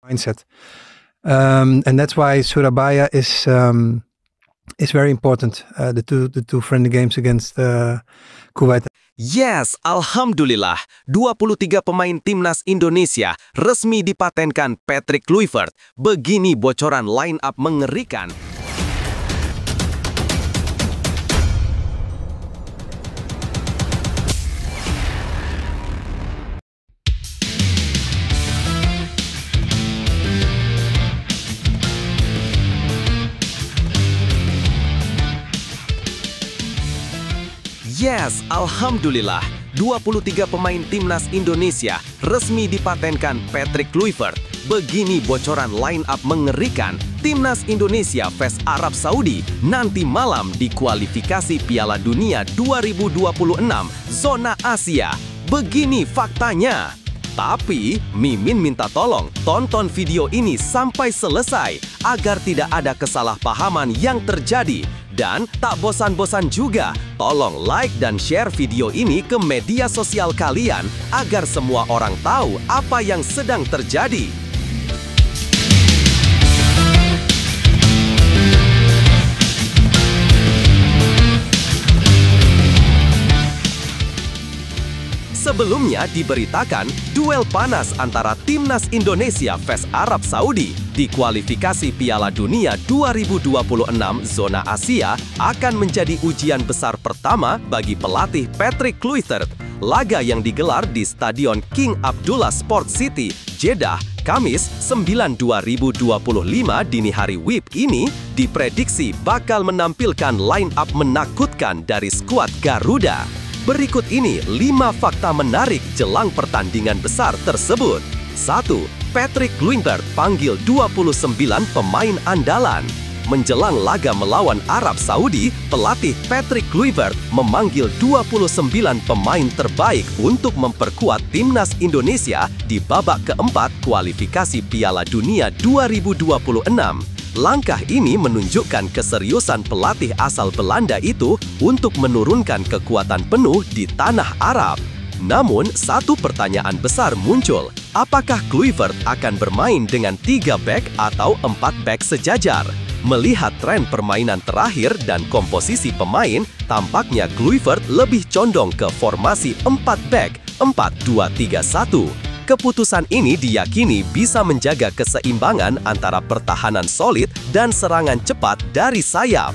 mindset. And that's why Surabaya is very important. The two friendly games against Kuwait. Yes, alhamdulillah, 23 pemain timnas Indonesia resmi dipatenkan Patrick Kluivert. Begini bocoran line up mengerikan. Yes, alhamdulillah, 23 pemain timnas Indonesia resmi dipatenkan Patrick Kluivert. Begini bocoran line up mengerikan timnas Indonesia vs Arab Saudi nanti malam di kualifikasi Piala Dunia 2026 zona Asia. Begini faktanya. Tapi, Mimin minta tolong tonton video ini sampai selesai agar tidak ada kesalahpahaman yang terjadi. Dan tak bosan-bosan juga, tolong like dan share video ini ke media sosial kalian agar semua orang tahu apa yang sedang terjadi. Sebelumnya diberitakan duel panas antara timnas Indonesia vs Arab Saudi di kualifikasi Piala Dunia 2026 zona Asia akan menjadi ujian besar pertama bagi pelatih Patrick Kluivert. Laga yang digelar di Stadion King Abdullah Sport City, Jeddah, Kamis 9 2025 dini hari WIB ini diprediksi bakal menampilkan line up menakutkan dari skuad Garuda. Berikut ini 5 fakta menarik jelang pertandingan besar tersebut. 1. Patrick Kluivert panggil 29 pemain andalan. Menjelang laga melawan Arab Saudi, pelatih Patrick Kluivert memanggil 29 pemain terbaik untuk memperkuat timnas Indonesia di babak keempat kualifikasi Piala Dunia 2026. Langkah ini menunjukkan keseriusan pelatih asal Belanda itu untuk menurunkan kekuatan penuh di tanah Arab. Namun, satu pertanyaan besar muncul. Apakah Kluivert akan bermain dengan 3 bek atau 4 bek sejajar? Melihat tren permainan terakhir dan komposisi pemain, tampaknya Kluivert lebih condong ke formasi 4 bek, 4-2-3-1. Keputusan ini diyakini bisa menjaga keseimbangan antara pertahanan solid dan serangan cepat dari sayap.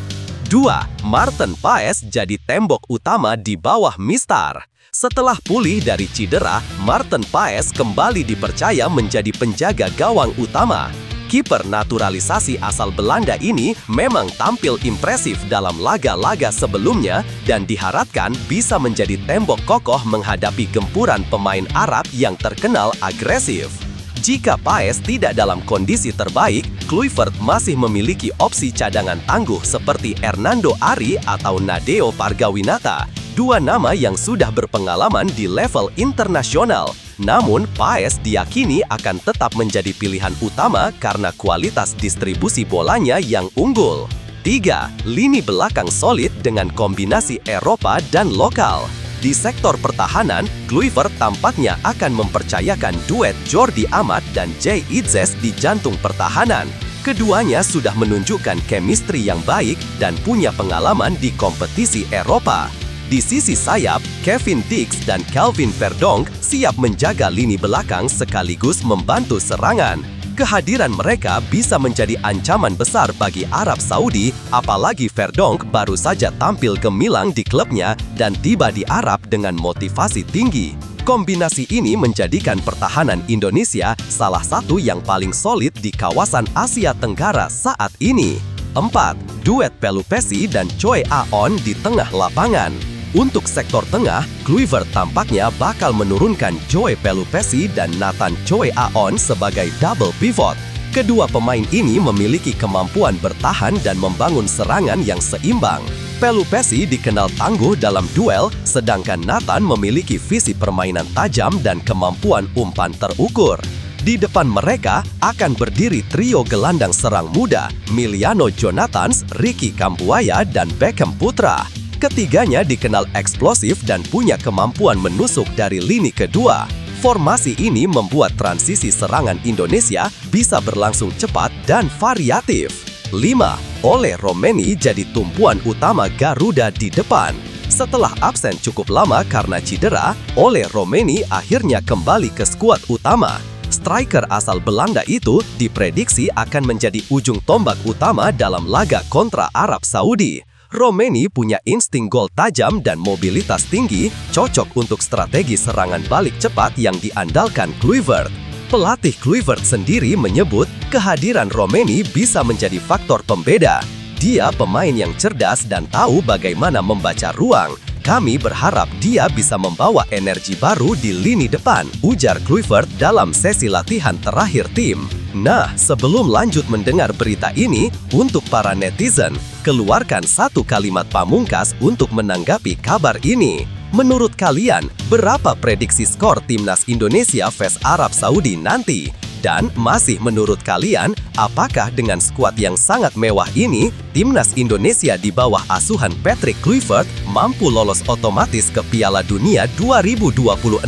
2. Maarten Paes jadi tembok utama di bawah Mistar. Setelah pulih dari cedera, Maarten Paes kembali dipercaya menjadi penjaga gawang utama. Kiper naturalisasi asal Belanda ini memang tampil impresif dalam laga-laga sebelumnya dan diharapkan bisa menjadi tembok kokoh menghadapi gempuran pemain Arab yang terkenal agresif. Jika Paes tidak dalam kondisi terbaik, Kluivert masih memiliki opsi cadangan tangguh seperti Hernando Ari atau Nadeo Pargawinata, 2 nama yang sudah berpengalaman di level internasional. Namun, Paes diyakini akan tetap menjadi pilihan utama karena kualitas distribusi bolanya yang unggul. 3. Lini belakang solid dengan kombinasi Eropa dan lokal. Di sektor pertahanan, Kluivert tampaknya akan mempercayakan duet Jordi Amat dan Jay Itzes di jantung pertahanan. Keduanya sudah menunjukkan chemistry yang baik dan punya pengalaman di kompetisi Eropa. Di sisi sayap, Kevin Dix dan Calvin Verdonk siap menjaga lini belakang sekaligus membantu serangan. Kehadiran mereka bisa menjadi ancaman besar bagi Arab Saudi, apalagi Verdonk baru saja tampil gemilang di klubnya dan tiba di Arab dengan motivasi tinggi. Kombinasi ini menjadikan pertahanan Indonesia salah satu yang paling solid di kawasan Asia Tenggara saat ini. 4. Duet Pelupessy dan Choi Aon di tengah lapangan. Untuk sektor tengah, Kluivert tampaknya bakal menurunkan Joe Pelupessy dan Nathan Choi Aon sebagai double pivot. Kedua pemain ini memiliki kemampuan bertahan dan membangun serangan yang seimbang. Pelupessy dikenal tangguh dalam duel, sedangkan Nathan memiliki visi permainan tajam dan kemampuan umpan terukur. Di depan mereka akan berdiri trio gelandang serang muda, Miliano Jonathans, Ricky Kambuaya, dan Beckham Putra. Ketiganya dikenal eksplosif dan punya kemampuan menusuk dari lini kedua. Formasi ini membuat transisi serangan Indonesia bisa berlangsung cepat dan variatif. 5. Ole Romeni jadi tumpuan utama Garuda di depan. Setelah absen cukup lama karena cedera, Ole Romeni akhirnya kembali ke skuad utama. Striker asal Belanda itu diprediksi akan menjadi ujung tombak utama dalam laga kontra Arab Saudi. Romeni punya insting gol tajam dan mobilitas tinggi, cocok untuk strategi serangan balik cepat yang diandalkan Kluivert. Pelatih Kluivert sendiri menyebut kehadiran Romeni bisa menjadi faktor pembeda. Dia pemain yang cerdas dan tahu bagaimana membaca ruang. Kami berharap dia bisa membawa energi baru di lini depan, ujar Kluivert dalam sesi latihan terakhir tim. Nah, sebelum lanjut mendengar berita ini, untuk para netizen, keluarkan satu kalimat pamungkas untuk menanggapi kabar ini. Menurut kalian, berapa prediksi skor Timnas Indonesia vs Arab Saudi nanti? Dan masih menurut kalian, apakah dengan skuad yang sangat mewah ini, Timnas Indonesia di bawah asuhan Patrick Kluivert mampu lolos otomatis ke Piala Dunia 2026?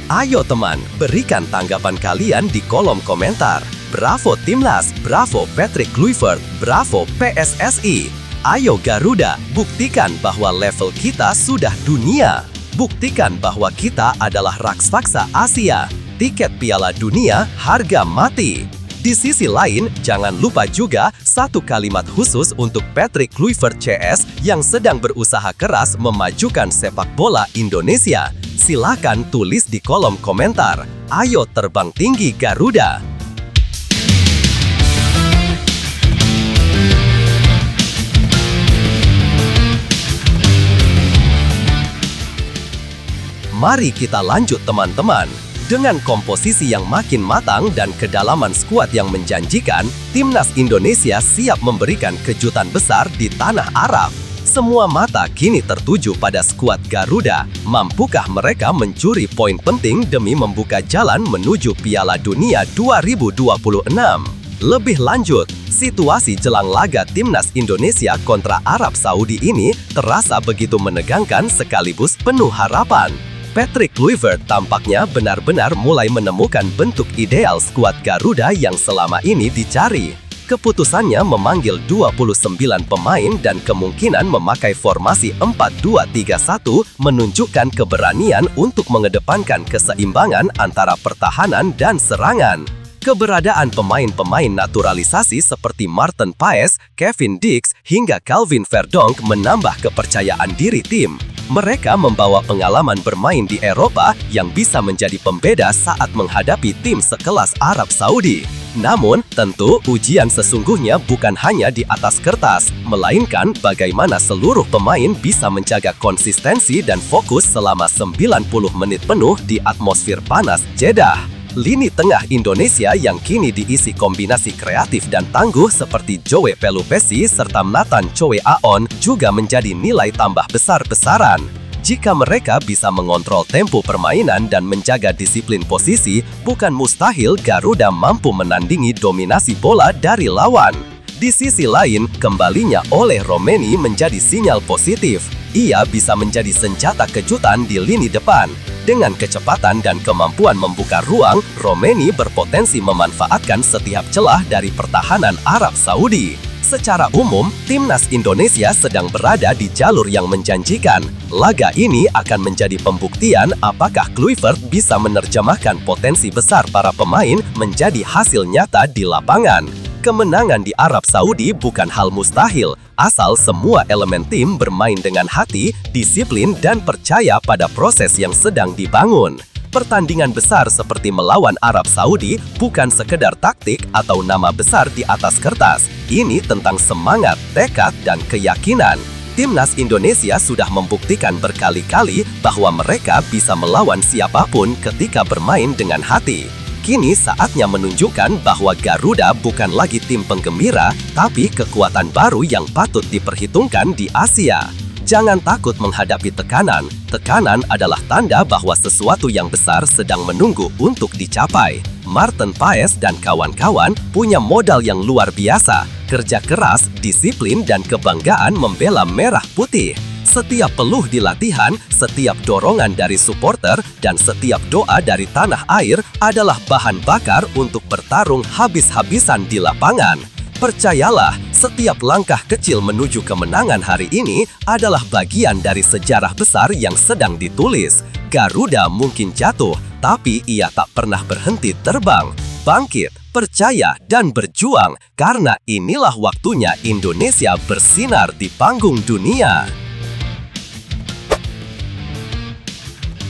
Ayo teman, berikan tanggapan kalian di kolom komentar. Bravo Timnas, bravo Patrick Kluivert, bravo PSSI. Ayo Garuda, buktikan bahwa level kita sudah dunia. Buktikan bahwa kita adalah raksasa Asia. Tiket Piala Dunia harga mati. Di sisi lain, jangan lupa juga satu kalimat khusus untuk Patrick Kluivert CS yang sedang berusaha keras memajukan sepak bola Indonesia. Silakan tulis di kolom komentar. Ayo terbang tinggi Garuda. Mari kita lanjut teman-teman. Dengan komposisi yang makin matang dan kedalaman skuad yang menjanjikan, Timnas Indonesia siap memberikan kejutan besar di tanah Arab. Semua mata kini tertuju pada skuad Garuda. Mampukah mereka mencuri poin penting demi membuka jalan menuju Piala Dunia 2026? Lebih lanjut, situasi jelang laga Timnas Indonesia kontra Arab Saudi ini terasa begitu menegangkan sekaligus penuh harapan. Patrick Kluivert tampaknya benar-benar mulai menemukan bentuk ideal skuad Garuda yang selama ini dicari. Keputusannya memanggil 29 pemain dan kemungkinan memakai formasi 4-2-3-1 menunjukkan keberanian untuk mengedepankan keseimbangan antara pertahanan dan serangan. Keberadaan pemain-pemain naturalisasi seperti Maarten Paes, Kevin Dix, hingga Calvin Verdonk menambah kepercayaan diri tim. Mereka membawa pengalaman bermain di Eropa yang bisa menjadi pembeda saat menghadapi tim sekelas Arab Saudi. Namun, tentu ujian sesungguhnya bukan hanya di atas kertas, melainkan bagaimana seluruh pemain bisa menjaga konsistensi dan fokus selama 90 menit penuh di atmosfer panas Jeddah. Lini tengah Indonesia yang kini diisi kombinasi kreatif dan tangguh seperti Joe Pelupesi serta Nathan Choe Aon juga menjadi nilai tambah besar-besaran. Jika mereka bisa mengontrol tempo permainan dan menjaga disiplin posisi, bukan mustahil Garuda mampu menandingi dominasi bola dari lawan. Di sisi lain, kembalinya Ole Romeni menjadi sinyal positif. Ia bisa menjadi senjata kejutan di lini depan. Dengan kecepatan dan kemampuan membuka ruang, Romeni berpotensi memanfaatkan setiap celah dari pertahanan Arab Saudi. Secara umum, Timnas Indonesia sedang berada di jalur yang menjanjikan. Laga ini akan menjadi pembuktian apakah Kluivert bisa menerjemahkan potensi besar para pemain menjadi hasil nyata di lapangan. Kemenangan di Arab Saudi bukan hal mustahil, asal semua elemen tim bermain dengan hati, disiplin, dan percaya pada proses yang sedang dibangun. Pertandingan besar seperti melawan Arab Saudi bukan sekedar taktik atau nama besar di atas kertas. Ini tentang semangat, tekad, dan keyakinan. Timnas Indonesia sudah membuktikan berkali-kali bahwa mereka bisa melawan siapapun ketika bermain dengan hati. Kini saatnya menunjukkan bahwa Garuda bukan lagi tim penggembira, tapi kekuatan baru yang patut diperhitungkan di Asia. Jangan takut menghadapi tekanan. Tekanan adalah tanda bahwa sesuatu yang besar sedang menunggu untuk dicapai. Maarten Paes dan kawan-kawan punya modal yang luar biasa, kerja keras, disiplin, dan kebanggaan membela merah putih. Setiap peluh di latihan, setiap dorongan dari supporter, dan setiap doa dari tanah air adalah bahan bakar untuk bertarung habis-habisan di lapangan. Percayalah, setiap langkah kecil menuju kemenangan hari ini adalah bagian dari sejarah besar yang sedang ditulis. Garuda mungkin jatuh, tapi ia tak pernah berhenti terbang. Bangkit, percaya, dan berjuang, karena inilah waktunya Indonesia bersinar di panggung dunia.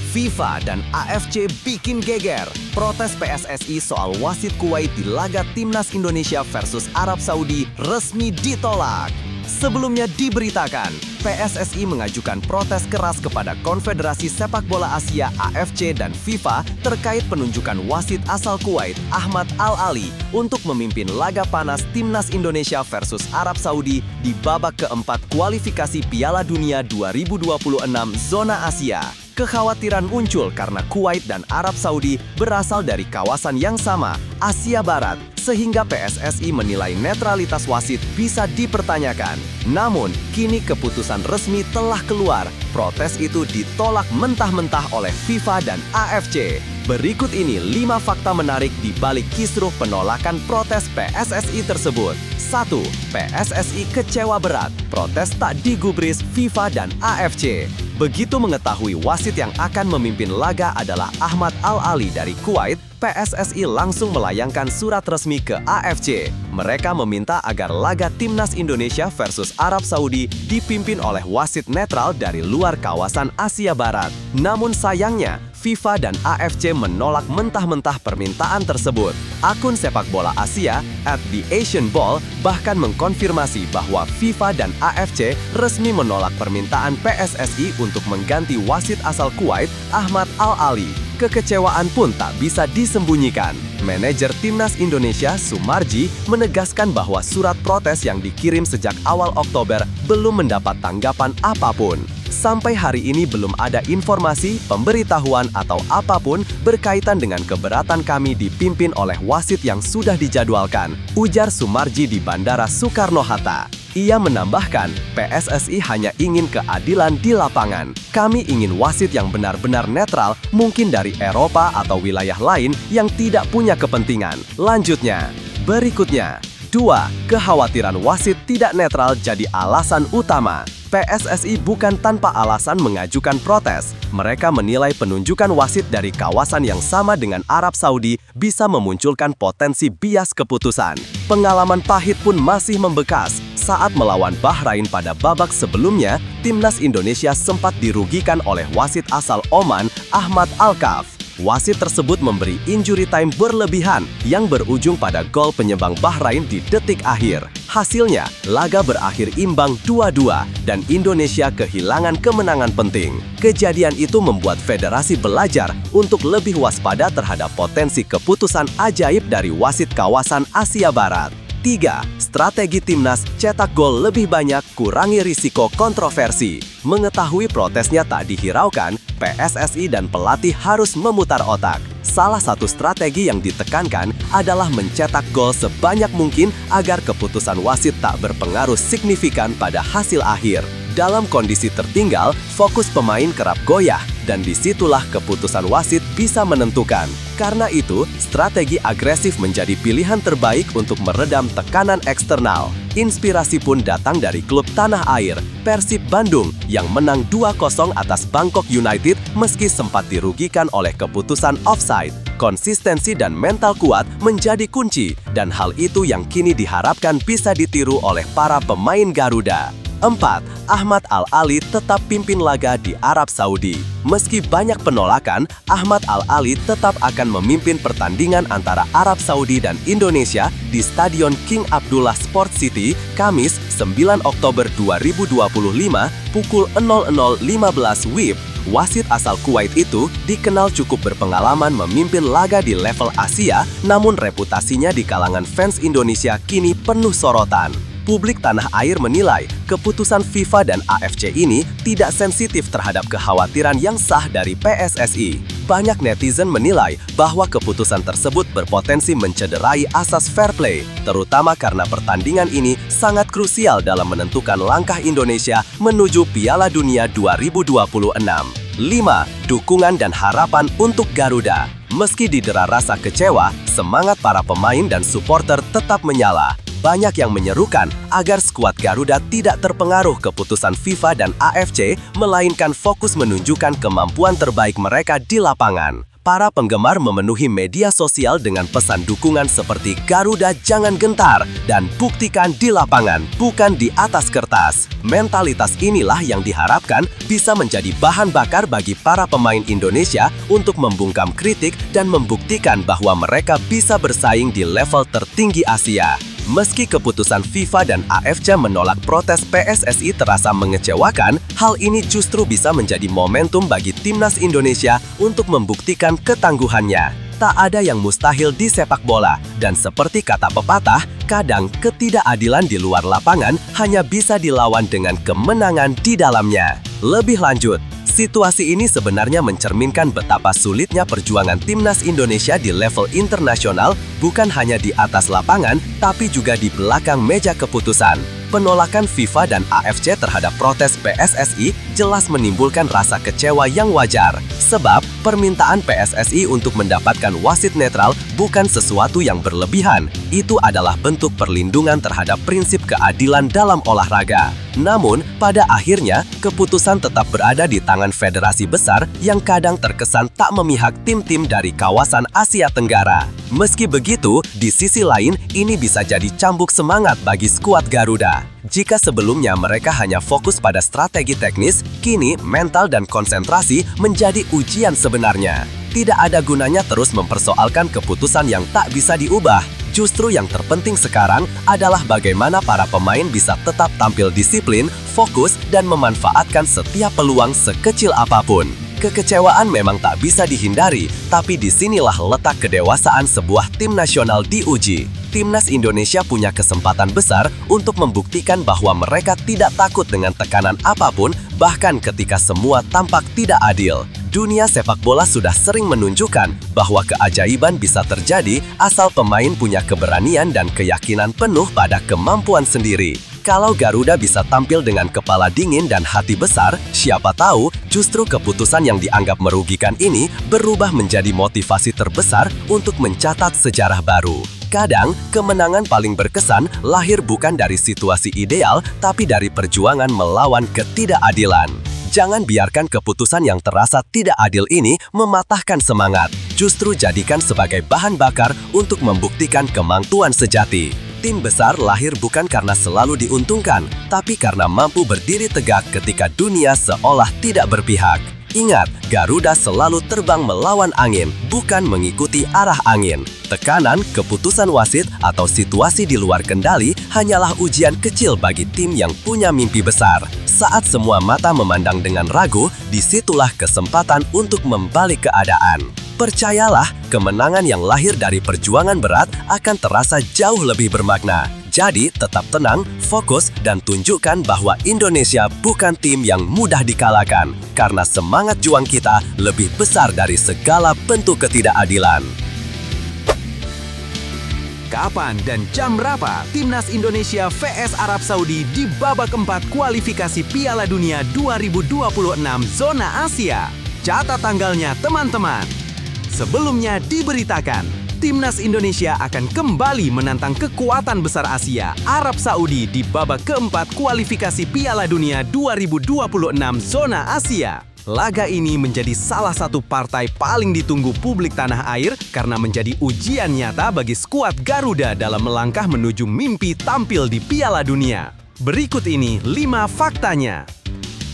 FIFA dan AFC bikin geger. Protes PSSI soal wasit Kuwait di laga Timnas Indonesia versus Arab Saudi resmi ditolak. Sebelumnya diberitakan, PSSI mengajukan protes keras kepada Konfederasi Sepak Bola Asia AFC dan FIFA terkait penunjukan wasit asal Kuwait Ahmad Al-Ali untuk memimpin laga panas Timnas Indonesia versus Arab Saudi di babak keempat kualifikasi Piala Dunia 2026 zona Asia. Kekhawatiran muncul karena Kuwait dan Arab Saudi berasal dari kawasan yang sama, Asia Barat, sehingga PSSI menilai netralitas wasit bisa dipertanyakan. Namun, kini keputusan resmi telah keluar. Protes itu ditolak mentah-mentah oleh FIFA dan AFC. Berikut ini 5 fakta menarik di balik kisruh penolakan protes PSSI tersebut. 1. PSSI kecewa berat. Protes tak digubris FIFA dan AFC. Begitu mengetahui wasit yang akan memimpin laga adalah Ahmad Al-Ali dari Kuwait, PSSI langsung melayangkan surat resmi ke AFC. Mereka meminta agar laga Timnas Indonesia versus Arab Saudi dipimpin oleh wasit netral dari luar kawasan Asia Barat. Namun sayangnya, FIFA dan AFC menolak mentah-mentah permintaan tersebut. Akun sepak bola Asia @theasianball bahkan mengkonfirmasi bahwa FIFA dan AFC resmi menolak permintaan PSSI untuk mengganti wasit asal Kuwait Ahmad Al-Ali. Kekecewaan pun tak bisa disembunyikan. Manajer Timnas Indonesia Sumarji menegaskan bahwa surat protes yang dikirim sejak awal Oktober belum mendapat tanggapan apapun. Sampai hari ini belum ada informasi, pemberitahuan, atau apapun berkaitan dengan keberatan kami dipimpin oleh wasit yang sudah dijadwalkan, ujar Sumarji di Bandara Soekarno-Hatta. Ia menambahkan, PSSI hanya ingin keadilan di lapangan. Kami ingin wasit yang benar-benar netral, mungkin dari Eropa atau wilayah lain yang tidak punya kepentingan. Lanjutnya, berikutnya. 2. Kekhawatiran wasit tidak netral jadi alasan utama. PSSI bukan tanpa alasan mengajukan protes. Mereka menilai penunjukan wasit dari kawasan yang sama dengan Arab Saudi bisa memunculkan potensi bias keputusan. Pengalaman pahit pun masih membekas. Saat melawan Bahrain pada babak sebelumnya, Timnas Indonesia sempat dirugikan oleh wasit asal Oman, Ahmad Al-Kaf. Wasit tersebut memberi injury time berlebihan yang berujung pada gol penyebang Bahrain di detik akhir. Hasilnya, laga berakhir imbang 2-2 dan Indonesia kehilangan kemenangan penting. Kejadian itu membuat federasi belajar untuk lebih waspada terhadap potensi keputusan ajaib dari wasit kawasan Asia Barat. 3. Strategi timnas cetak gol lebih banyak, kurangi risiko kontroversi. Mengetahui protesnya tak dihiraukan, PSSI dan pelatih harus memutar otak. Salah satu strategi yang ditekankan adalah mencetak gol sebanyak mungkin agar keputusan wasit tak berpengaruh signifikan pada hasil akhir. Dalam kondisi tertinggal, fokus pemain kerap goyah, dan disitulah keputusan wasit bisa menentukan. Karena itu, strategi agresif menjadi pilihan terbaik untuk meredam tekanan eksternal. Inspirasi pun datang dari klub tanah air, Persib Bandung, yang menang 2-0 atas Bangkok United meski sempat dirugikan oleh keputusan offside. Konsistensi dan mental kuat menjadi kunci, dan hal itu yang kini diharapkan bisa ditiru oleh para pemain Garuda. 4. Ahmad Al-Ali tetap pimpin laga di Arab Saudi. Meski banyak penolakan, Ahmad Al-Ali tetap akan memimpin pertandingan antara Arab Saudi dan Indonesia di Stadion King Abdullah Sport City, Kamis 9 Oktober 2025, pukul 00.15 WIB. Wasit asal Kuwait itu dikenal cukup berpengalaman memimpin laga di level Asia, namun reputasinya di kalangan fans Indonesia kini penuh sorotan. Publik tanah air menilai keputusan FIFA dan AFC ini tidak sensitif terhadap kekhawatiran yang sah dari PSSI. banyak netizen menilai bahwa keputusan tersebut berpotensi mencederai asas fair play, terutama karena pertandingan ini sangat krusial dalam menentukan langkah Indonesia menuju Piala Dunia 2026. 5. Dukungan dan harapan untuk Garuda. Meski didera rasa kecewa, semangat para pemain dan supporter tetap menyala. Banyak yang menyerukan agar skuad Garuda tidak terpengaruh keputusan FIFA dan AFC, melainkan fokus menunjukkan kemampuan terbaik mereka di lapangan. Para penggemar memenuhi media sosial dengan pesan dukungan seperti "Garuda jangan gentar" dan "Buktikan di lapangan, bukan di atas kertas". Mentalitas inilah yang diharapkan bisa menjadi bahan bakar bagi para pemain Indonesia untuk membungkam kritik dan membuktikan bahwa mereka bisa bersaing di level tertinggi Asia. Meski keputusan FIFA dan AFC menolak protes PSSI terasa mengecewakan, hal ini justru bisa menjadi momentum bagi timnas Indonesia untuk membuktikan ketangguhannya. Tak ada yang mustahil di sepak bola, dan seperti kata pepatah, kadang ketidakadilan di luar lapangan hanya bisa dilawan dengan kemenangan di dalamnya. Lebih lanjut, situasi ini sebenarnya mencerminkan betapa sulitnya perjuangan timnas Indonesia di level internasional, bukan hanya di atas lapangan, tapi juga di belakang meja keputusan. Penolakan FIFA dan AFC terhadap protes PSSI jelas menimbulkan rasa kecewa yang wajar, sebab permintaan PSSI untuk mendapatkan wasit netral bukan sesuatu yang berlebihan. Itu adalah bentuk perlindungan terhadap prinsip keadilan dalam olahraga. Namun, pada akhirnya, keputusan tetap berada di tangan federasi besar yang kadang terkesan tak memihak tim-tim dari kawasan Asia Tenggara. Meski begitu, di sisi lain, ini bisa jadi cambuk semangat bagi skuad Garuda. Jika sebelumnya mereka hanya fokus pada strategi teknis, kini mental dan konsentrasi menjadi ujian sebenarnya. Tidak ada gunanya terus mempersoalkan keputusan yang tak bisa diubah. Justru yang terpenting sekarang adalah bagaimana para pemain bisa tetap tampil disiplin, fokus, dan memanfaatkan setiap peluang sekecil apapun. Kekecewaan memang tak bisa dihindari, tapi disinilah letak kedewasaan sebuah tim nasional diuji. Timnas Indonesia punya kesempatan besar untuk membuktikan bahwa mereka tidak takut dengan tekanan apapun, bahkan ketika semua tampak tidak adil. Dunia sepak bola sudah sering menunjukkan bahwa keajaiban bisa terjadi asal pemain punya keberanian dan keyakinan penuh pada kemampuan sendiri. Kalau Garuda bisa tampil dengan kepala dingin dan hati besar, siapa tahu justru keputusan yang dianggap merugikan ini berubah menjadi motivasi terbesar untuk mencatat sejarah baru. Kadang, kemenangan paling berkesan lahir bukan dari situasi ideal, tapi dari perjuangan melawan ketidakadilan. Jangan biarkan keputusan yang terasa tidak adil ini mematahkan semangat. Justru jadikan sebagai bahan bakar untuk membuktikan kemampuan sejati. Tim besar lahir bukan karena selalu diuntungkan, tapi karena mampu berdiri tegak ketika dunia seolah tidak berpihak. Ingat, Garuda selalu terbang melawan angin, bukan mengikuti arah angin. Tekanan, keputusan wasit, atau situasi di luar kendali hanyalah ujian kecil bagi tim yang punya mimpi besar. Saat semua mata memandang dengan ragu, disitulah kesempatan untuk membalik keadaan. Percayalah, kemenangan yang lahir dari perjuangan berat akan terasa jauh lebih bermakna. Jadi, tetap tenang, fokus, dan tunjukkan bahwa Indonesia bukan tim yang mudah dikalahkan, karena semangat juang kita lebih besar dari segala bentuk ketidakadilan. Kapan dan jam berapa Timnas Indonesia vs Arab Saudi di babak 4 kualifikasi Piala Dunia 2026 Zona Asia? Catat tanggalnya, teman-teman. Sebelumnya diberitakan, Timnas Indonesia akan kembali menantang kekuatan besar Asia, Arab Saudi di babak keempat kualifikasi Piala Dunia 2026 Zona Asia. Laga ini menjadi salah satu partai paling ditunggu publik tanah air karena menjadi ujian nyata bagi skuad Garuda dalam melangkah menuju mimpi tampil di Piala Dunia. Berikut ini 5 faktanya.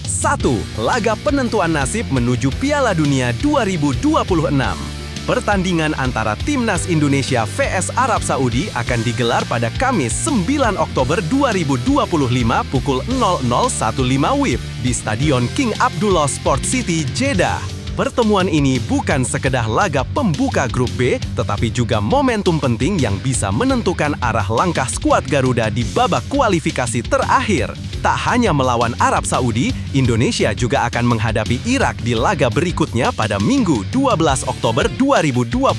1. Laga penentuan nasib menuju Piala Dunia 2026. Pertandingan antara Timnas Indonesia vs Arab Saudi akan digelar pada Kamis 9 Oktober 2025 pukul 00.15 WIB di Stadion King Abdullah Sport City, Jeddah. Pertemuan ini bukan sekedar laga pembuka grup B, tetapi juga momentum penting yang bisa menentukan arah langkah skuad Garuda di babak kualifikasi terakhir. Tak hanya melawan Arab Saudi, Indonesia juga akan menghadapi Irak di laga berikutnya pada Minggu 12 Oktober 2025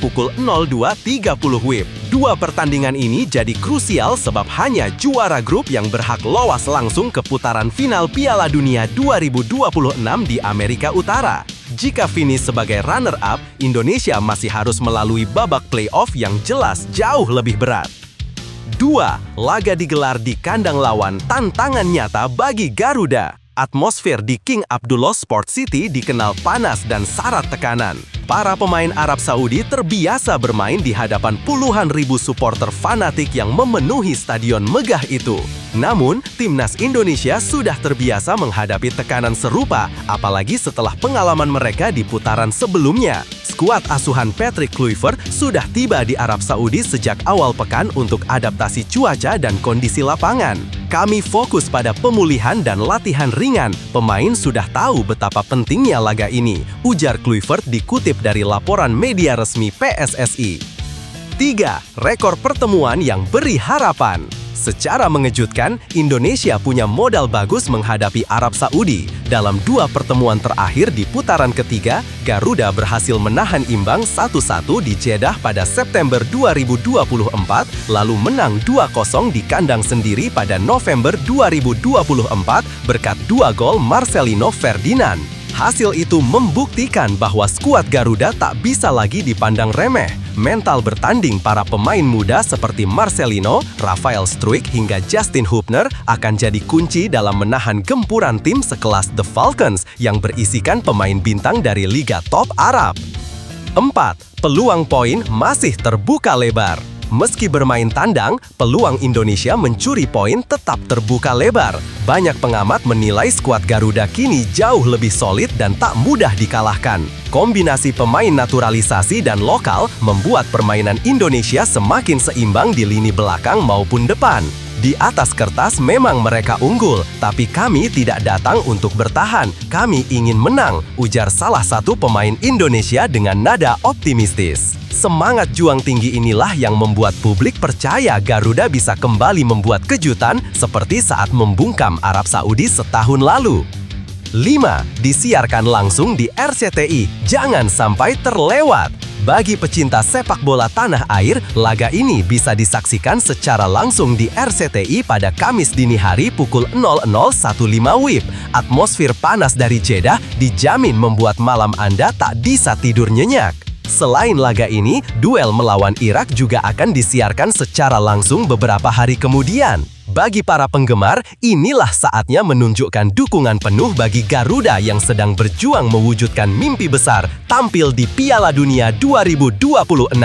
pukul 02.30 WIB. Dua pertandingan ini jadi krusial sebab hanya juara grup yang berhak lolos langsung ke putaran final Piala Dunia 2026 di Amerika Utara. Jika finish sebagai runner-up, Indonesia masih harus melalui babak playoff yang jelas jauh lebih berat. 2. Laga digelar di kandang lawan, tantangan nyata bagi Garuda. Atmosfer di King Abdullah Sport City dikenal panas dan syarat tekanan. Para pemain Arab Saudi terbiasa bermain di hadapan puluhan ribu supporter fanatik yang memenuhi stadion megah itu. Namun, timnas Indonesia sudah terbiasa menghadapi tekanan serupa, apalagi setelah pengalaman mereka di putaran sebelumnya. Skuad asuhan Patrick Kluivert sudah tiba di Arab Saudi sejak awal pekan untuk adaptasi cuaca dan kondisi lapangan. Kami fokus pada pemulihan dan latihan ringan. Pemain sudah tahu betapa pentingnya laga ini, ujar Kluivert dikutip dari laporan media resmi PSSI. 3. Rekor pertemuan yang beri harapan. Secara mengejutkan, Indonesia punya modal bagus menghadapi Arab Saudi. Dalam dua pertemuan terakhir di putaran ketiga, Garuda berhasil menahan imbang 1-1 di Jeddah pada September 2024, lalu menang 2-0 di kandang sendiri pada November 2024 berkat 2 gol Marcelino Ferdinand. Hasil itu membuktikan bahwa skuad Garuda tak bisa lagi dipandang remeh. Mental bertanding para pemain muda seperti Marcelino, Rafael Struijk hingga Justin Hubner akan jadi kunci dalam menahan gempuran tim sekelas The Falcons yang berisikan pemain bintang dari Liga Top Arab. 4. Peluang poin masih terbuka lebar. Meski bermain tandang, peluang Indonesia mencuri poin tetap terbuka lebar. Banyak pengamat menilai skuad Garuda kini jauh lebih solid dan tak mudah dikalahkan. Kombinasi pemain naturalisasi dan lokal membuat permainan Indonesia semakin seimbang di lini belakang maupun depan. Di atas kertas memang mereka unggul, tapi kami tidak datang untuk bertahan. Kami ingin menang, ujar salah satu pemain Indonesia dengan nada optimistis. Semangat juang tinggi inilah yang membuat publik percaya Garuda bisa kembali membuat kejutan seperti saat membungkam Arab Saudi setahun lalu. 5. Disiarkan langsung di RCTI. Jangan sampai terlewat. Bagi pecinta sepak bola tanah air, laga ini bisa disaksikan secara langsung di RCTI pada Kamis dini hari pukul 00.15 WIB. Atmosfer panas dari Jeddah dijamin membuat malam Anda tak bisa tidur nyenyak. Selain laga ini, duel melawan Irak juga akan disiarkan secara langsung beberapa hari kemudian. Bagi para penggemar, inilah saatnya menunjukkan dukungan penuh bagi Garuda yang sedang berjuang mewujudkan mimpi besar tampil di Piala Dunia 2026.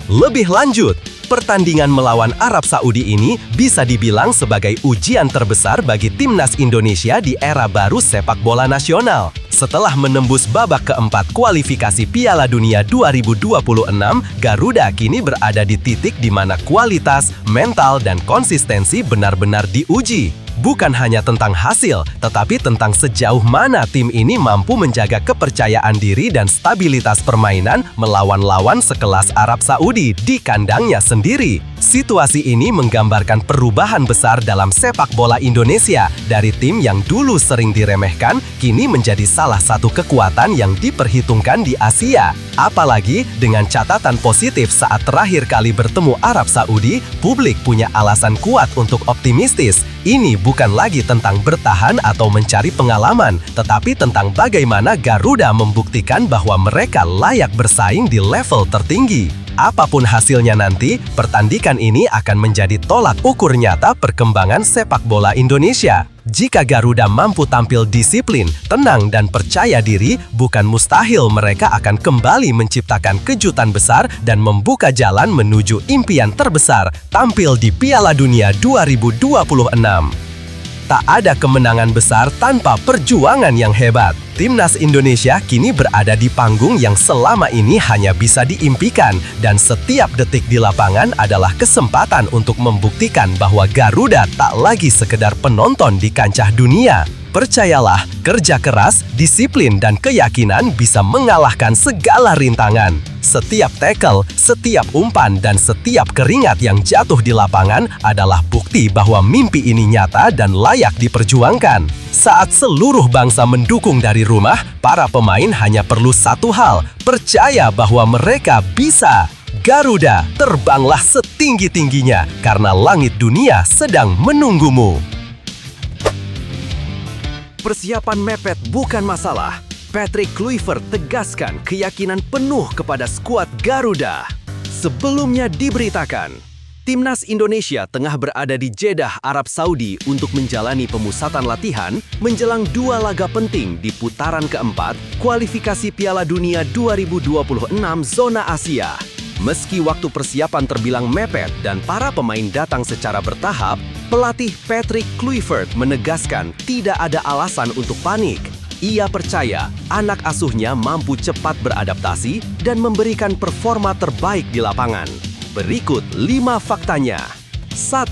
Lebih lanjut, pertandingan melawan Arab Saudi ini bisa dibilang sebagai ujian terbesar bagi timnas Indonesia di era baru sepak bola nasional. Setelah menembus babak keempat kualifikasi Piala Dunia 2026, Garuda kini berada di titik di mana kualitas, mental, dan konsistensi benar-benar diuji. Bukan hanya tentang hasil, tetapi tentang sejauh mana tim ini mampu menjaga kepercayaan diri dan stabilitas permainan melawan lawan sekelas Arab Saudi di kandangnya sendiri. Situasi ini menggambarkan perubahan besar dalam sepak bola Indonesia dari tim yang dulu sering diremehkan, kini menjadi salah satu kekuatan yang diperhitungkan di Asia. Apalagi dengan catatan positif saat terakhir kali bertemu Arab Saudi, publik punya alasan kuat untuk optimistis. Ini bukan lagi tentang bertahan atau mencari pengalaman, tetapi tentang bagaimana Garuda membuktikan bahwa mereka layak bersaing di level tertinggi. Apapun hasilnya nanti, pertandingan ini akan menjadi tolak ukur nyata perkembangan sepak bola Indonesia. Jika Garuda mampu tampil disiplin, tenang, dan percaya diri, bukan mustahil mereka akan kembali menciptakan kejutan besar dan membuka jalan menuju impian terbesar, tampil di Piala Dunia 2026. Tak ada kemenangan besar tanpa perjuangan yang hebat. Timnas Indonesia kini berada di panggung yang selama ini hanya bisa diimpikan, dan setiap detik di lapangan adalah kesempatan untuk membuktikan bahwa Garuda tak lagi sekedar penonton di kancah dunia. Percayalah, kerja keras, disiplin, dan keyakinan bisa mengalahkan segala rintangan. Setiap tackle, setiap umpan, dan setiap keringat yang jatuh di lapangan adalah bukti bahwa mimpi ini nyata dan layak diperjuangkan. Saat seluruh bangsa mendukung dari rumah, para pemain hanya perlu satu hal, percaya bahwa mereka bisa. Garuda, terbanglah setinggi-tingginya karena langit dunia sedang menunggumu. Persiapan mepet bukan masalah. Patrick Kluivert tegaskan keyakinan penuh kepada skuad Garuda. Sebelumnya diberitakan, Timnas Indonesia tengah berada di Jeddah, Arab Saudi untuk menjalani pemusatan latihan menjelang 2 laga penting di putaran keempat kualifikasi Piala Dunia 2026 zona Asia. Meski waktu persiapan terbilang mepet dan para pemain datang secara bertahap, pelatih Patrick Kluivert menegaskan tidak ada alasan untuk panik. Ia percaya anak asuhnya mampu cepat beradaptasi dan memberikan performa terbaik di lapangan. Berikut 5 faktanya. 1.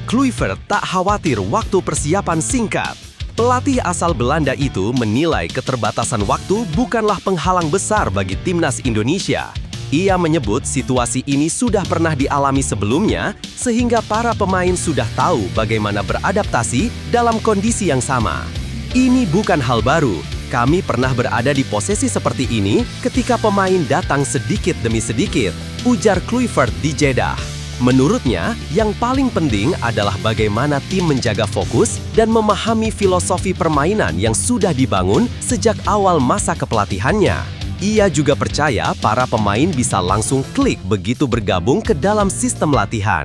Kluivert tak khawatir waktu persiapan singkat. Pelatih asal Belanda itu menilai keterbatasan waktu bukanlah penghalang besar bagi Timnas Indonesia. Ia menyebut situasi ini sudah pernah dialami sebelumnya, sehingga para pemain sudah tahu bagaimana beradaptasi dalam kondisi yang sama. Ini bukan hal baru. Kami pernah berada di posisi seperti ini ketika pemain datang sedikit demi sedikit, ujar Kluivert di Jeddah. Menurutnya, yang paling penting adalah bagaimana tim menjaga fokus dan memahami filosofi permainan yang sudah dibangun sejak awal masa kepelatihannya. Ia juga percaya para pemain bisa langsung klik begitu bergabung ke dalam sistem latihan.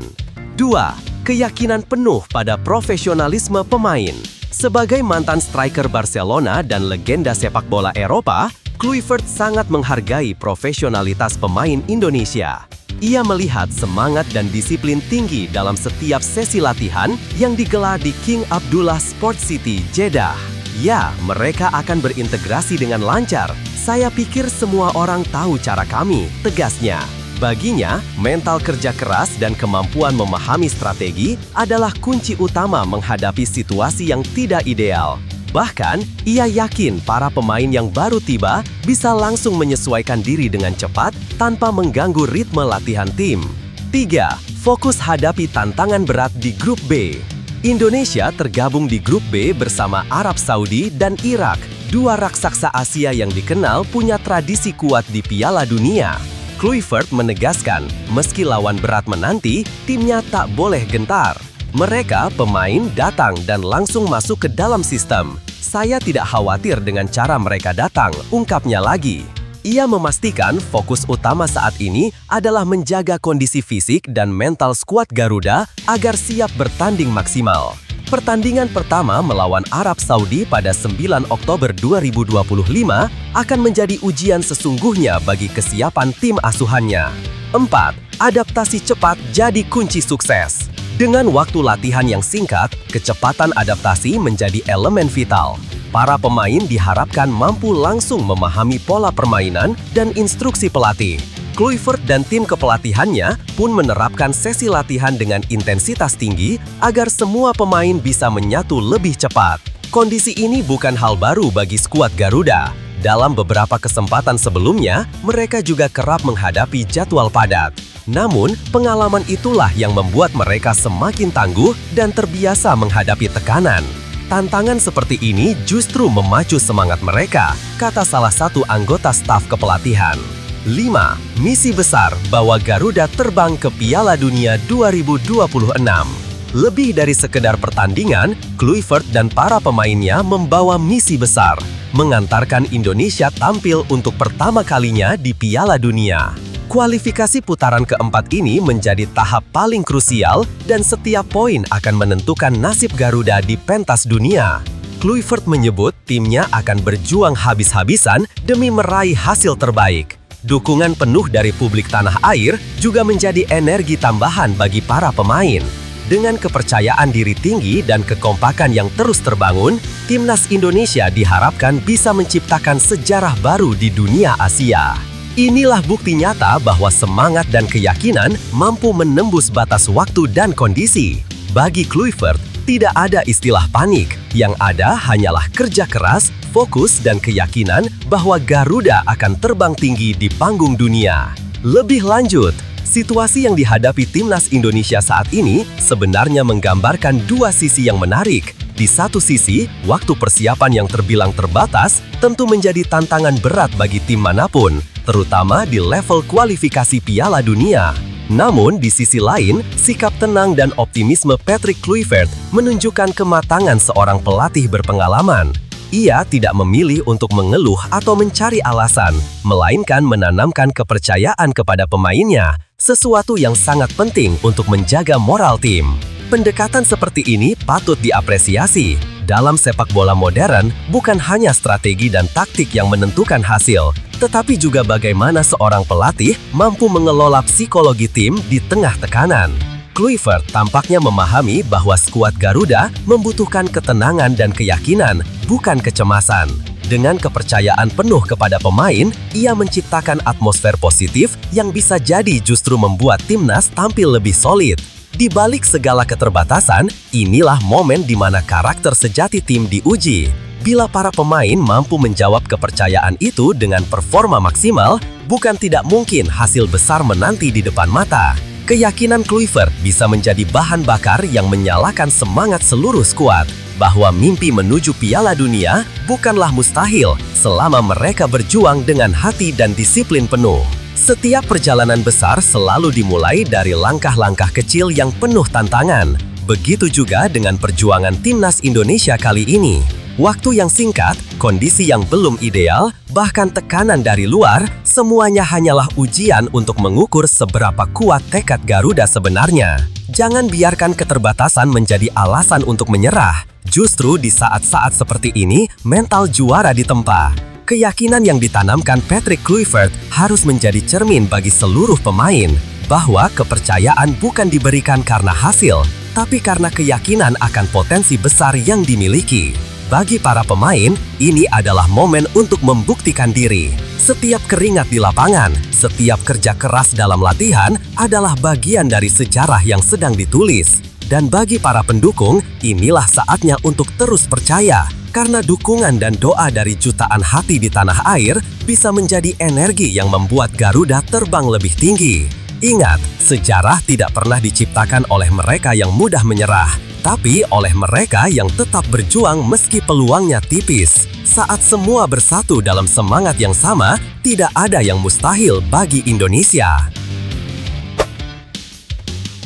2. Keyakinan penuh pada profesionalisme pemain. Sebagai mantan striker Barcelona dan legenda sepak bola Eropa, Kluivert sangat menghargai profesionalitas pemain Indonesia. Ia melihat semangat dan disiplin tinggi dalam setiap sesi latihan yang digelar di King Abdullah Sport City, Jeddah. Ya, mereka akan berintegrasi dengan lancar. Saya pikir semua orang tahu cara kami, tegasnya. Baginya, mental kerja keras dan kemampuan memahami strategi adalah kunci utama menghadapi situasi yang tidak ideal. Bahkan, ia yakin para pemain yang baru tiba bisa langsung menyesuaikan diri dengan cepat tanpa mengganggu ritme latihan tim. 3. Fokus hadapi tantangan berat di Grup B. Indonesia tergabung di Grup B bersama Arab Saudi dan Irak, 2 raksasa Asia yang dikenal punya tradisi kuat di Piala Dunia. Kluivert menegaskan, meski lawan berat menanti, timnya tak boleh gentar. Mereka, pemain, datang dan langsung masuk ke dalam sistem. Saya tidak khawatir dengan cara mereka datang, ungkapnya lagi. Ia memastikan fokus utama saat ini adalah menjaga kondisi fisik dan mental skuad Garuda agar siap bertanding maksimal. Pertandingan pertama melawan Arab Saudi pada 9 Oktober 2025 akan menjadi ujian sesungguhnya bagi kesiapan tim asuhannya. 4. Adaptasi cepat jadi kunci sukses. Dengan waktu latihan yang singkat, kecepatan adaptasi menjadi elemen vital. Para pemain diharapkan mampu langsung memahami pola permainan dan instruksi pelatih. Kluivert dan tim kepelatihannya pun menerapkan sesi latihan dengan intensitas tinggi agar semua pemain bisa menyatu lebih cepat. Kondisi ini bukan hal baru bagi skuad Garuda. Dalam beberapa kesempatan sebelumnya, mereka juga kerap menghadapi jadwal padat. Namun, pengalaman itulah yang membuat mereka semakin tangguh dan terbiasa menghadapi tekanan. Tantangan seperti ini justru memacu semangat mereka, kata salah satu anggota staf kepelatihan. 5. Misi besar bawa Garuda terbang ke Piala Dunia 2026. Lebih dari sekedar pertandingan, Kluivert dan para pemainnya membawa misi besar, mengantarkan Indonesia tampil untuk pertama kalinya di Piala Dunia. Kualifikasi putaran keempat ini menjadi tahap paling krusial dan setiap poin akan menentukan nasib Garuda di pentas dunia. Kluivert menyebut timnya akan berjuang habis-habisan demi meraih hasil terbaik. Dukungan penuh dari publik tanah air juga menjadi energi tambahan bagi para pemain. Dengan kepercayaan diri tinggi dan kekompakan yang terus terbangun, Timnas Indonesia diharapkan bisa menciptakan sejarah baru di dunia Asia. Inilah bukti nyata bahwa semangat dan keyakinan mampu menembus batas waktu dan kondisi. Bagi Kluivert, Tidak ada istilah panik, yang ada hanyalah kerja keras, fokus, dan keyakinan bahwa Garuda akan terbang tinggi di panggung dunia. Lebih lanjut, situasi yang dihadapi timnas Indonesia saat ini sebenarnya menggambarkan dua sisi yang menarik. Di satu sisi, waktu persiapan yang terbilang terbatas tentu menjadi tantangan berat bagi tim manapun, terutama di level kualifikasi Piala Dunia. Namun, di sisi lain, sikap tenang dan optimisme Patrick Kluivert menunjukkan kematangan seorang pelatih berpengalaman. Ia tidak memilih untuk mengeluh atau mencari alasan, melainkan menanamkan kepercayaan kepada pemainnya, sesuatu yang sangat penting untuk menjaga moral tim. Pendekatan seperti ini patut diapresiasi. Dalam sepak bola modern, bukan hanya strategi dan taktik yang menentukan hasil, tetapi juga bagaimana seorang pelatih mampu mengelola psikologi tim di tengah tekanan. Kluivert tampaknya memahami bahwa skuad Garuda membutuhkan ketenangan dan keyakinan, bukan kecemasan. Dengan kepercayaan penuh kepada pemain, ia menciptakan atmosfer positif yang bisa jadi justru membuat timnas tampil lebih solid. Di balik segala keterbatasan, inilah momen di mana karakter sejati tim diuji. Bila para pemain mampu menjawab kepercayaan itu dengan performa maksimal, bukan tidak mungkin hasil besar menanti di depan mata. Keyakinan Kluivert bisa menjadi bahan bakar yang menyalakan semangat seluruh skuad, bahwa mimpi menuju Piala Dunia bukanlah mustahil selama mereka berjuang dengan hati dan disiplin penuh. Setiap perjalanan besar selalu dimulai dari langkah-langkah kecil yang penuh tantangan. Begitu juga dengan perjuangan timnas Indonesia kali ini. Waktu yang singkat, kondisi yang belum ideal, bahkan tekanan dari luar, semuanya hanyalah ujian untuk mengukur seberapa kuat tekad Garuda sebenarnya. Jangan biarkan keterbatasan menjadi alasan untuk menyerah. Justru di saat-saat seperti ini, mental juara ditempa. Keyakinan yang ditanamkan Patrick Kluivert harus menjadi cermin bagi seluruh pemain, bahwa kepercayaan bukan diberikan karena hasil, tapi karena keyakinan akan potensi besar yang dimiliki. Bagi para pemain, ini adalah momen untuk membuktikan diri. Setiap keringat di lapangan, setiap kerja keras dalam latihan adalah bagian dari sejarah yang sedang ditulis. Dan bagi para pendukung, inilah saatnya untuk terus percaya, karena dukungan dan doa dari jutaan hati di tanah air bisa menjadi energi yang membuat Garuda terbang lebih tinggi. Ingat, sejarah tidak pernah diciptakan oleh mereka yang mudah menyerah, tapi oleh mereka yang tetap berjuang meski peluangnya tipis. Saat semua bersatu dalam semangat yang sama, tidak ada yang mustahil bagi Indonesia.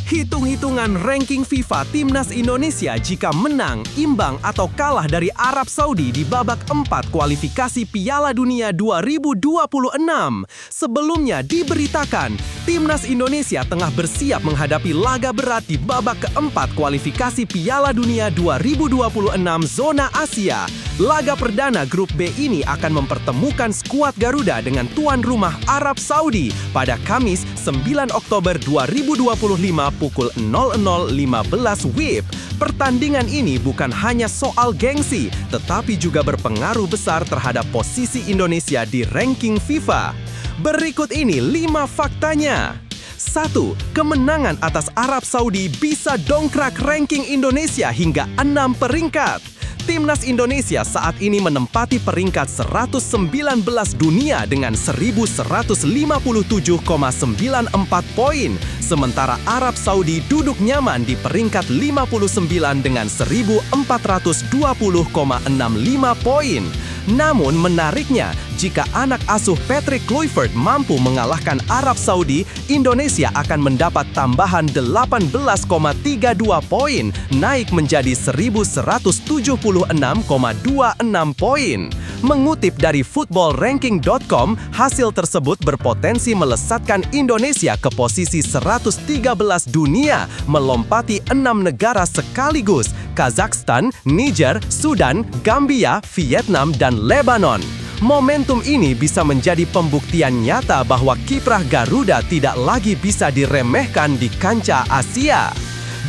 Hitung-hitungan ranking FIFA Timnas Indonesia jika menang, imbang, atau kalah dari Arab Saudi di babak 4 kualifikasi Piala Dunia 2026. Sebelumnya diberitakan, Timnas Indonesia tengah bersiap menghadapi laga berat di babak keempat kualifikasi Piala Dunia 2026 zona Asia. Laga perdana grup B ini akan mempertemukan skuad Garuda dengan tuan rumah Arab Saudi pada Kamis 9 Oktober 2025 pukul 00.15 WIB. Pertandingan ini bukan hanya soal gengsi, tetapi juga berpengaruh besar terhadap posisi Indonesia di ranking FIFA. Berikut ini 5 faktanya. 1. Kemenangan atas Arab Saudi bisa dongkrak ranking Indonesia hingga 6 peringkat. Timnas Indonesia saat ini menempati peringkat 119 dunia dengan 1157,94 poin, sementara Arab Saudi duduk nyaman di peringkat 59 dengan 1420,65 poin. Namun menariknya, jika anak asuh Patrick Kluivert mampu mengalahkan Arab Saudi, Indonesia akan mendapat tambahan 18,32 poin, naik menjadi 1176,26 poin. Mengutip dari footballranking.com, hasil tersebut berpotensi melesatkan Indonesia ke posisi 113 dunia, melompati 6 negara sekaligus: Kazakhstan, Niger, Sudan, Gambia, Vietnam, dan Lebanon. Momentum ini bisa menjadi pembuktian nyata bahwa kiprah Garuda tidak lagi bisa diremehkan di kancah Asia.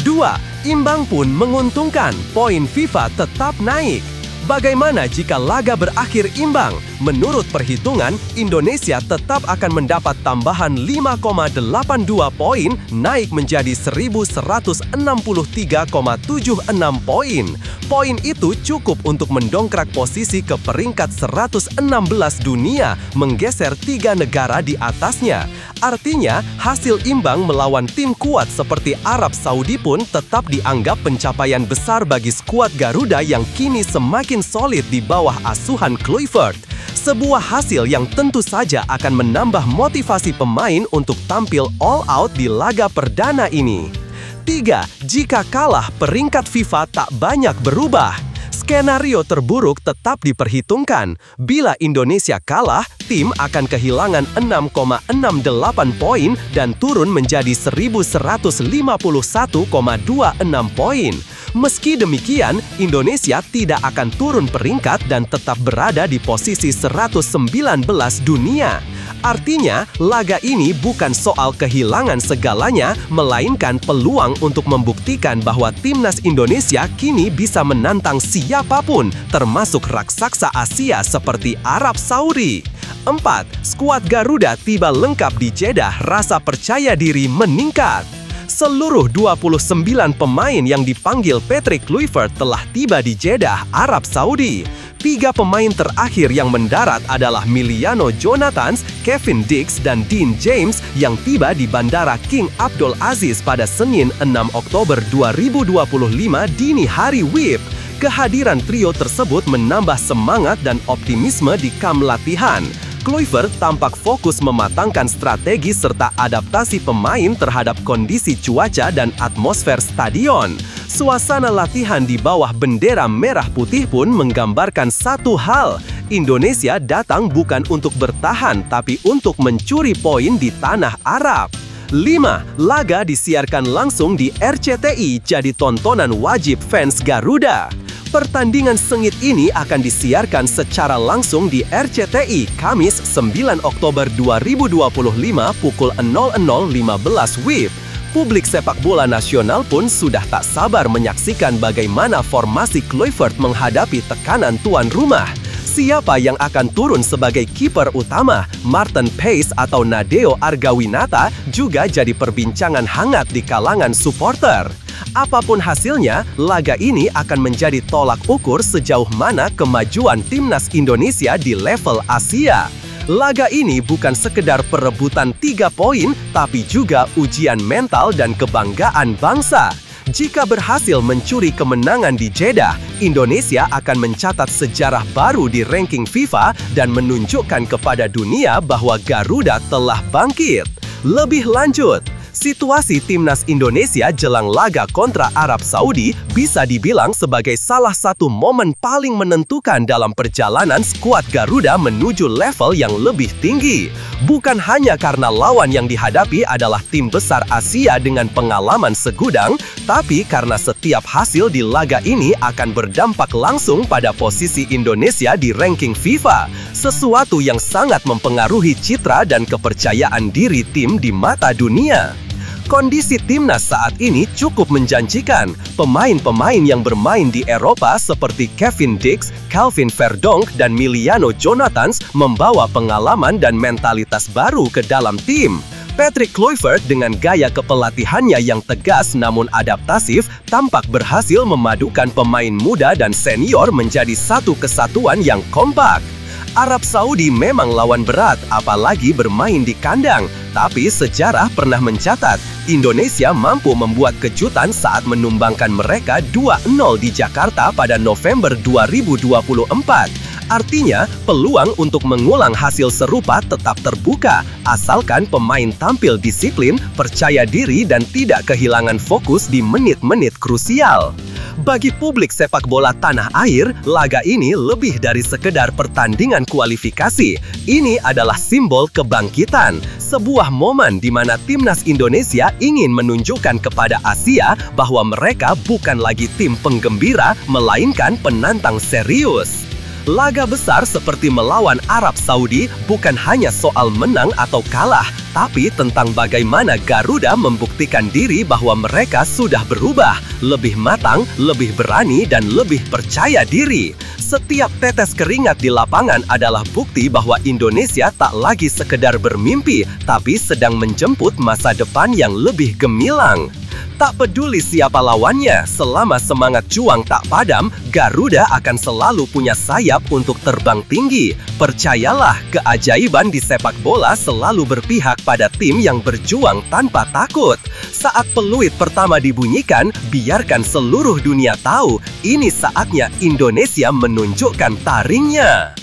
2. Imbang pun menguntungkan, poin FIFA tetap naik. Bagaimana jika laga berakhir imbang? Menurut perhitungan, Indonesia tetap akan mendapat tambahan 5,82 poin, naik menjadi 1.163,76 poin. Poin itu cukup untuk mendongkrak posisi ke peringkat 116 dunia, menggeser 3 negara di atasnya. Artinya, hasil imbang melawan tim kuat seperti Arab Saudi pun tetap dianggap pencapaian besar bagi skuad Garuda yang kini semakin solid di bawah asuhan Kluivert. Sebuah hasil yang tentu saja akan menambah motivasi pemain untuk tampil all out di laga perdana ini. 3. Jika kalah, peringkat FIFA tak banyak berubah. Skenario terburuk tetap diperhitungkan. Bila Indonesia kalah, tim akan kehilangan 6,68 poin dan turun menjadi 1.151,26 poin. Meski demikian, Indonesia tidak akan turun peringkat dan tetap berada di posisi 119 dunia. Artinya, laga ini bukan soal kehilangan segalanya, melainkan peluang untuk membuktikan bahwa timnas Indonesia kini bisa menantang siapapun, termasuk raksasa Asia seperti Arab Saudi. 4. Skuad Garuda tiba lengkap di Jeddah, rasa percaya diri meningkat. Seluruh 29 pemain yang dipanggil Patrick Kluivert telah tiba di Jeddah, Arab Saudi. 3 pemain terakhir yang mendarat adalah Miliano Jonathans, Kevin Dix, dan Dean James yang tiba di Bandara King Abdul Aziz pada Senin 6 Oktober 2025 dini hari WIB. Kehadiran trio tersebut menambah semangat dan optimisme di kamp latihan. Kluivert tampak fokus mematangkan strategi serta adaptasi pemain terhadap kondisi cuaca dan atmosfer stadion. Suasana latihan di bawah bendera merah putih pun menggambarkan satu hal. Indonesia datang bukan untuk bertahan, tapi untuk mencuri poin di tanah Arab. 5. Laga disiarkan langsung di RCTI jadi tontonan wajib fans Garuda. Pertandingan sengit ini akan disiarkan secara langsung di RCTI Kamis 9 Oktober 2025 pukul 00.15 WIB. Publik sepak bola nasional pun sudah tak sabar menyaksikan bagaimana formasi Kluivert menghadapi tekanan tuan rumah. Siapa yang akan turun sebagai kiper utama, Martin Paes atau Nadeo Argawinata, juga jadi perbincangan hangat di kalangan supporter. Apapun hasilnya, laga ini akan menjadi tolak ukur sejauh mana kemajuan timnas Indonesia di level Asia. Laga ini bukan sekedar perebutan 3 poin, tapi juga ujian mental dan kebanggaan bangsa. Jika berhasil mencuri kemenangan di Jeddah, Indonesia akan mencatat sejarah baru di ranking FIFA dan menunjukkan kepada dunia bahwa Garuda telah bangkit. Lebih lanjut, situasi timnas Indonesia jelang laga kontra Arab Saudi bisa dibilang sebagai salah satu momen paling menentukan dalam perjalanan skuad Garuda menuju level yang lebih tinggi. Bukan hanya karena lawan yang dihadapi adalah tim besar Asia dengan pengalaman segudang, tapi karena setiap hasil di laga ini akan berdampak langsung pada posisi Indonesia di ranking FIFA, sesuatu yang sangat mempengaruhi citra dan kepercayaan diri tim di mata dunia. Kondisi timnas saat ini cukup menjanjikan. Pemain-pemain yang bermain di Eropa seperti Kevin Dix, Calvin Verdonk, dan Miliano Jonathans membawa pengalaman dan mentalitas baru ke dalam tim. Patrick Kluivert dengan gaya kepelatihannya yang tegas namun adaptasif tampak berhasil memadukan pemain muda dan senior menjadi satu kesatuan yang kompak. Arab Saudi memang lawan berat, apalagi bermain di kandang. Tapi sejarah pernah mencatat, Indonesia mampu membuat kejutan saat menumbangkan mereka 2-0 di Jakarta pada November 2024. Artinya, peluang untuk mengulang hasil serupa tetap terbuka, asalkan pemain tampil disiplin, percaya diri, dan tidak kehilangan fokus di menit-menit krusial. Bagi publik sepak bola tanah air, laga ini lebih dari sekedar pertandingan kualifikasi. Ini adalah simbol kebangkitan, sebuah momen di mana timnas Indonesia ingin menunjukkan kepada Asia bahwa mereka bukan lagi tim penggembira, melainkan penantang serius. Laga besar seperti melawan Arab Saudi bukan hanya soal menang atau kalah, tapi tentang bagaimana Garuda membuktikan diri bahwa mereka sudah berubah, lebih matang, lebih berani, dan lebih percaya diri. Setiap tetes keringat di lapangan adalah bukti bahwa Indonesia tak lagi sekedar bermimpi, tapi sedang menjemput masa depan yang lebih gemilang. Tak peduli siapa lawannya, selama semangat juang tak padam, Garuda akan selalu punya sayap untuk terbang tinggi. Percayalah, keajaiban di sepak bola selalu berpihak pada tim yang berjuang tanpa takut. Saat peluit pertama dibunyikan, biarkan seluruh dunia tahu, ini saatnya Indonesia menunjukkan taringnya.